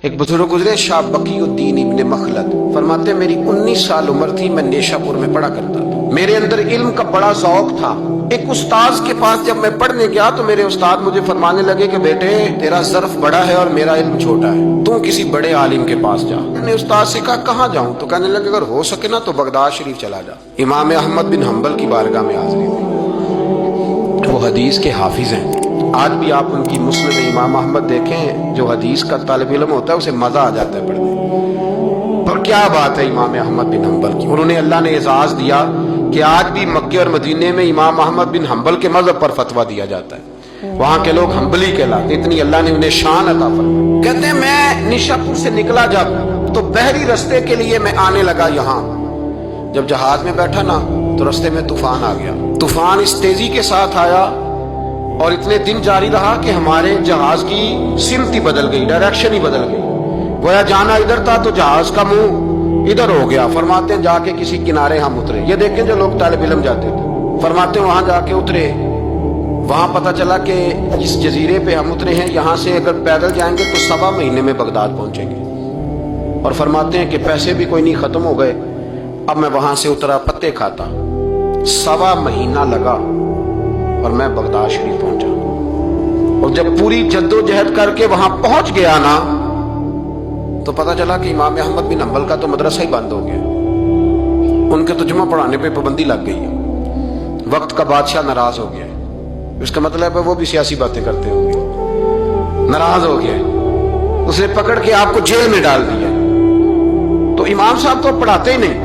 ایک بزرگ گزرے شاہ بقی الدین ابن مخلد، فرماتے میری 19 سال عمر تھی، میں نیشا پور میں پڑھا کرتا تھا، میرے اندر علم کا بڑا ذوق تھا۔ ایک استاذ کے پاس جب میں پڑھنے گیا تو میرے استاد مجھے فرمانے لگے کہ بیٹے تیرا ظرف بڑا ہے اور میرا علم چھوٹا ہے، تو کسی بڑے عالم کے پاس جا۔ میں نے استاد سے کہا کہاں جاؤں؟ تو کہنے لگے اگر ہو سکے نا تو بغداد شریف چلا جا۔ امام احمد بن حنبل کی بارگاہ میں حاضری دی، وہ حدیث کے حافظ ہیں۔ آج بھی آپ ان کی مسند امام احمد دیکھیں، جو حدیث کا طالب علم ہوتا ہے اسے مزہ آ جاتا ہے پڑھنے پر۔ کیا بات ہے امام احمد بن حنبل کی، انہوں نے اللہ نے اعزاز دیا کہ آج بھی مکے اور مدینے میں امام احمد بن حنبل کے مذہب پر فتویٰ دیا جاتا ہے، وہاں کے لوگ حنبلی کہلاتے، اتنی اللہ نے انہیں شان عطا فرمائی۔ کہتے ہیں میں نیشا پور سے نکلا جب تو بحری رستے کے لیے میں آنے لگا یہاں، جب جہاز میں بیٹھا نا تو رستے میں طوفان آ گیا۔ طوفان اس تیزی کے ساتھ آیا اور اتنے دن جاری رہا کہ ہمارے جہاز کی سمت ہی بدل گئی، ڈائریکشن ہی بدل گئی، گویا جانا ادھر تھا تو جہاز کا منہ ادھر ہو گیا۔ فرماتے ہیں جا کے کسی کنارے ہم اترے، یہ دیکھیں جو لوگ طالب علم جاتے تھے، فرماتے ہیں وہاں جا کے اترے، وہاں پتہ چلا کہ اس جزیرے پہ ہم اترے ہیں، یہاں سے اگر پیدل جائیں گے تو 7 مہینے میں بغداد پہنچیں گے۔ اور فرماتے ہیں کہ پیسے بھی کوئی نہیں، ختم ہو گئے۔ اب میں وہاں سے اترا پتے کھاتا، 1.25 مہینہ لگا اور میں بغداد شریف پہنچا۔ اور جب پوری جدوجہد کر کے وہاں پہنچ گیا نا تو پتہ چلا کہ امام احمد بن حنبل کا تو مدرسہ ہی بند ہو گیا، ان کے تو جمعہ پڑھانے پہ پابندی لگ گئی ہے، وقت کا بادشاہ ناراض ہو گیا ہے۔ اس کا مطلب ہے وہ بھی سیاسی باتیں کرتے ہوں گے، ناراض ہو گیا، اس نے پکڑ کے آپ کو جیل میں ڈال دیا۔ تو امام صاحب تو پڑھاتے ہی نہیں۔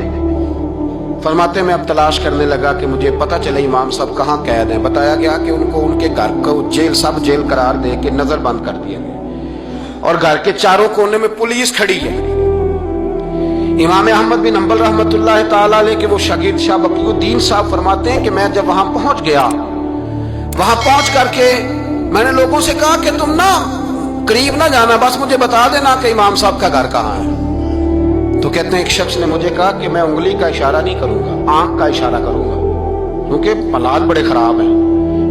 فرماتے ہیں میں اب تلاش کرنے لگا کہ مجھے پتہ چلے امام صاحب کہاں قید ہیں۔ بتایا گیا کہ ان کو ان کے گھر کو جیل، سب جیل قرار دے کے نظر بند کر دیا گیا اور گھر کے چاروں کونے میں پولیس کھڑی ہے۔ امام احمد بن حنبل رحمۃ اللہ تعالی علیہ کے وہ شاگرد شاہ بقی الدین صاحب فرماتے ہیں کہ میں جب وہاں پہنچ گیا، وہاں پہنچ کر کے میں نے لوگوں سے کہا کہ تم نا قریب نہ جانا، بس مجھے بتا دینا کہ امام صاحب کا گھر کہاں ہے۔ تو کہتے ہیں ایک شخص نے مجھے کہا کہ میں انگلی کا اشارہ نہیں کروں گا، آنکھ کا اشارہ کروں گا، کیونکہ حالات بڑے خراب ہیں۔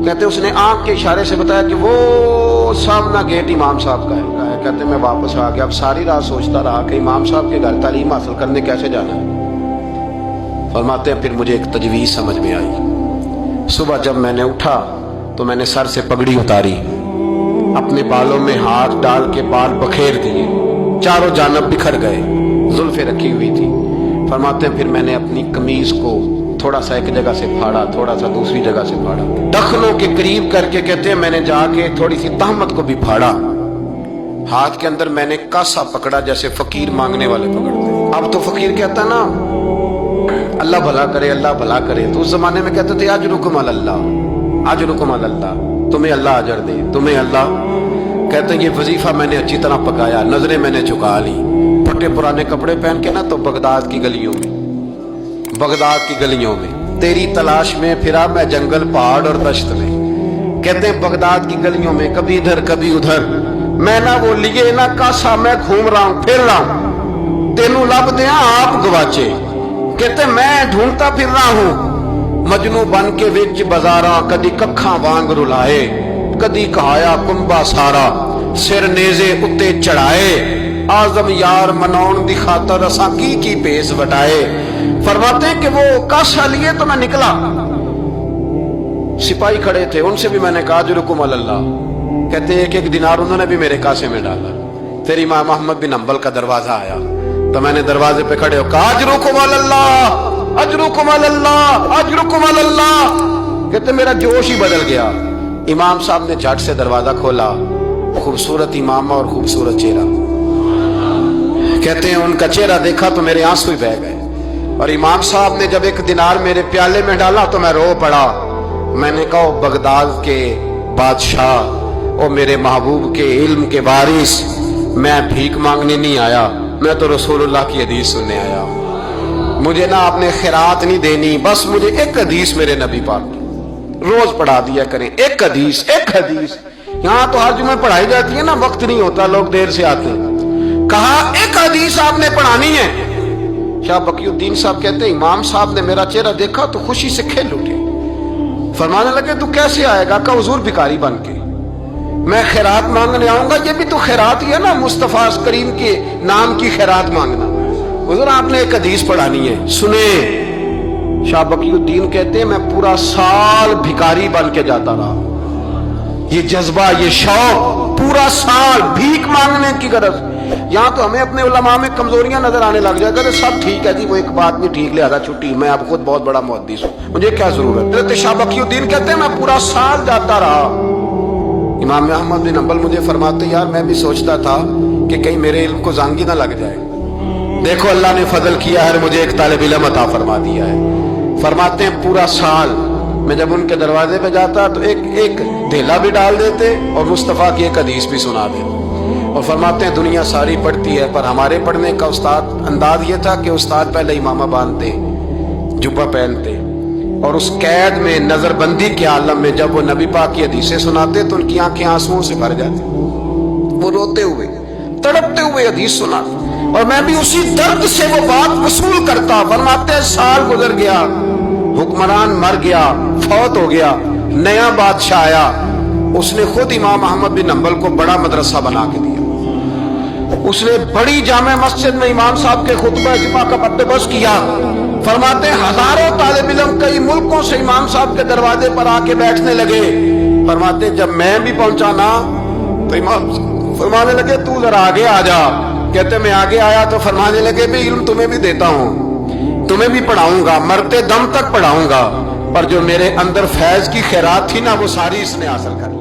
کہتے ہیں اس نے آنکھ کے اشارے سے بتایا کہ وہ سامنا گیٹ امام صاحب کا ہے۔ کہتے ہیں میں واپس آ گیا، اب ساری رات سوچتا رہا کہ امام صاحب کے گھر تعلیم حاصل کرنے کیسے جانا ہے۔ فرماتے ہیں پھر مجھے ایک تجویز سمجھ میں آئی۔ صبح جب میں نے اٹھا تو میں نے سر سے پگڑی اتاری، اپنے بالوں میں ہاتھ ڈال کے بال بکھیر دیے، چاروں جانب بکھر گئے، زلفیں رکھی ہوئی تھی۔ فرماتے ہیں پھر میں نے اپنی قمیض کو تھوڑا سا ایک جگہ سے پھاڑا، تھوڑا سا دوسری جگہ سے پھاڑا، ٹخنوں کے قریب کر کے کہتے ہیں میں نے جا کے تھوڑی سی تہمت کو بھی پھاڑا۔ ہاتھ کے اندر میں نے کاسا پکڑا جیسے فقیر مانگنے والے پکڑتے ہیں۔ اب تو فقیر کہتا نا اللہ بھلا کرے، اللہ بھلا کرے، تو اس زمانے میں کہتے تھے اجرکم علی اللہ، اجرکم علی اللہ، تمہیں اللہ اجر دے، تمہیں اللہ۔ کہتے ہیں یہ وظیفہ میں نے اچھی طرح پکایا، نظریں میں نے جھکا لی، پھٹے پرانے کپڑے پہن کے نا تو بغداد کی گلیوں میں، بغداد کی گلیوں میں تیری تلاش میں پھرا میں جنگل، پہاڑ اور دشت میں۔ کہتے ہیں بغداد کی گلیوں میں کبھی ادھر کبھی ادھر، میں نہ وہ لیے نہ کاسا، میں گھوم رہا ہوں پھر رہا ہوں، تینوں لب دیا آپ گواچے۔ کہتے ہیں میں ڈھونڈتا پھر رہا ہوں مجنو بن کے وچ بازاراں، کدی ککھاں وانگ رلائے، کدی کہایا کنبا سارا، سر نیزے اتے چڑھائے، آزم یار مناؤن دی خاطر اساں کی پیس وٹائے۔ فرماتے ہیں کہ وہ کاسا لیے تو میں نکلا، سپاہی کھڑے تھے، ان سے بھی میں نے کہا اجرکم علی اللہ۔ کہتے ہیں ایک دینار انہوں نے بھی میرے کاسے میں ڈالا۔ پھر امام احمد بن حنبل کا دروازہ آیا تو میں نے دروازے پہ کھڑے ہو کہا اجرکم علی اللہ، اجرکم علی اللہ، اجرکم علی اللہ۔ کہتے میرا جوش ہی بدل گیا۔ امام صاحب نے جھٹ سے دروازہ کھولا، خوبصورت امامہ اور خوبصورت چہرہ۔ کہتے ہیں ان کا چہرہ دیکھا تو میرے آنسو ہی بہہ گئے، اور امام صاحب نے جب ایک دینار میرے پیالے میں ڈالا تو میں رو پڑا۔ میں نے کہا بغداد کے بادشاہ اور میرے محبوب کے علم کے وارث، میں بھیک مانگنے نہیں آیا، میں تو رسول اللہ کی حدیث سننے آیا ہوں۔ مجھے نہ آپ نے خیرات نہیں دینی، بس مجھے ایک حدیث میرے نبی پاک روز پڑھا دیا کریں، ایک حدیث، ایک حدیث۔ یہاں تو ہر جمعہ پڑھائی جاتی ہے نا، وقت نہیں ہوتا، لوگ دیر سے آتے ہیں۔ کہا ایک حدیث آپ نے پڑھانی ہے۔ شاہ بقی الدین صاحب کہتے ہیں امام صاحب نے میرا چہرہ دیکھا تو خوشی سے کھل اٹھے، فرمانے لگے تو کیسے آئے گا؟ کہ حضور بھکاری بن کے۔ میں خیرات مانگنے آؤں گا، یہ بھی تو خیرات ہی ہے نا، مصطفیٰ کریم کے نام کی خیرات مانگنا۔ حضور آپ نے ایک حدیث پڑھانی ہے، سنیں۔ شاہ بقی الدین کہتے ہیں میں پورا سال بھکاری بن کے جاتا رہا، یہ جذبہ، یہ شوق، پورا سال بھیک مانگنے کی غرض۔ یہاں تو ہمیں اپنے علماء میں کمزوریاں نظر آنے لگ جائے گا، سب ٹھیک ہے جی، وہ ایک بات نہیں ٹھیک، لہذا چھٹی، میں اب خود بہت بڑا محدث ہوں، مجھے کیا ضرورت۔ حضرت شاہ بقی الدین کہتے ہیں میں پورا سال جاتا رہا۔ امام احمد بن حنبل مجھے فرماتے یار میں بھی سوچتا تھا کہ کہیں میرے علم کو زنگ ہی نہ لگ جائے، دیکھو اللہ نے فضل کیا ہے، مجھے ایک طالب علم عطا فرما دیا ہے۔ فرماتے ہیں پورا سال میں جب ان کے دروازے پہ جاتا تو ایک دھیلا بھی ڈال دیتے اور مصطفیٰ کی ایک حدیث بھی سنا دیتے، اور فرماتے ہیں دنیا ساری پڑھتی ہے پر ہمارے پڑھنے کا استاد انداز یہ تھا کہ استاد پہلے امامہ باندھتے، جبہ پہنتے، اور اس قید میں نظر بندی کے عالم میں جب وہ نبی پاک کی حدیثیں سناتے تو ان کی آنکھیں آنسوؤں سے بھر جاتی، وہ روتے ہوئے تڑپتے ہوئے حدیث سنا، اور میں بھی اسی درد سے وہ بات وصول کرتا۔ فرماتے ہیں سال گزر گیا، حکمران مر گیا، فوت ہو گیا، نیا بادشاہ آیا، اس نے خود امام احمد بن حنبل کو بڑا مدرسہ بنا کے دیا، اس نے بڑی جامع مسجد میں امام صاحب کے خطبہ جمعہ کا بندوبست کیا۔ فرماتے ہیں ہزاروں طالب علم کئی ملکوں سے امام صاحب کے دروازے پر آ کے بیٹھنے لگے۔ فرماتے ہیں جب میں بھی پہنچا نا تو امام فرمانے لگے تو ذرا آگے آ جا۔ کہتے میں آگے آیا تو فرمانے لگے بھی علم تمہیں بھی دیتا ہوں، تمہیں بھی پڑھاؤں گا، مرتے دم تک پڑھاؤں گا، پر جو میرے اندر فیض کی خیرات تھی نا وہ ساری اس نے حاصل کر لی۔